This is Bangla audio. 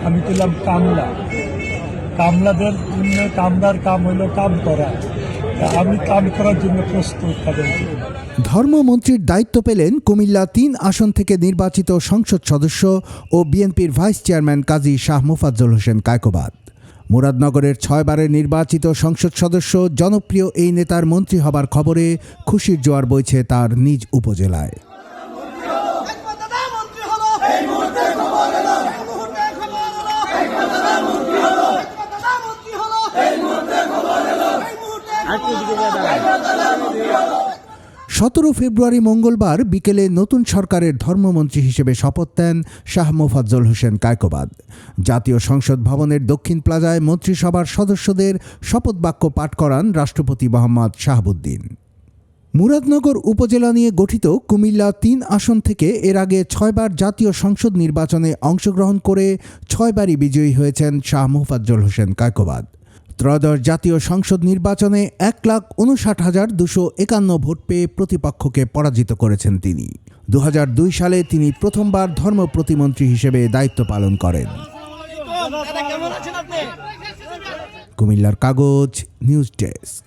আমি পেলাম কামলা। কামলাদের জন্য কামলার কাম হলো কাম করা। আমি কাম করার জন্য প্রস্তুত তাদের। ধর্মমন্ত্রীর দায়িত্ব পেলেন কুমিল্লা ৩ আসন থেকে নির্বাচিত সংসদ সদস্য ও বিএনপির ভাইস চেয়ারম্যান কাজী শাহ মোফাজ্জল হোসেন কায়কোবাদ। মুরাদনগরের ৬ বারের নির্বাচিত সংসদ সদস্য জনপ্রিয় এই নেতার মন্ত্রী হবার খবরে খুশির জোয়ার বইছে তার নিজ উপজেলায়। সতেরো ফেব্রুয়ারি মঙ্গলবার বিকেলে নতুন সরকারের ধর্মমন্ত্রী হিসেবে শপথ নেন শাহ মোফাজ্জল হোসেন কায়কোবাদ। জাতীয় সংসদ ভবনের দক্ষিণ প্লাজায় মন্ত্রিসভার সদস্যদের শপথ বাক্য পাঠ করান রাষ্ট্রপতি মোহাম্মদ শাহাবুদ্দিন। মুরাদনগর উপজেলা নিয়ে গঠিত কুমিল্লা ৩ আসন থেকে এর আগে ৬ বার জাতীয় সংসদ নির্বাচনে অংশগ্রহণ করে ৬ বারই বিজয়ী হয়েছেন শাহ মোফাজ্জল হোসেন কায়কোবাদ। ত্রয়োদশ জাতীয় সংসদ নির্বাচনে ১,৫৯,২৫১ ভোট পেয়ে প্রতিপক্ষকে পরাজিত করেছেন তিনি। ২০০২ সালে তিনি প্রথমবার ধর্ম প্রতিমন্ত্রী হিসেবে দায়িত্ব পালন করেন। কুমিল্লার কাগজ নিউজ ডেস্ক।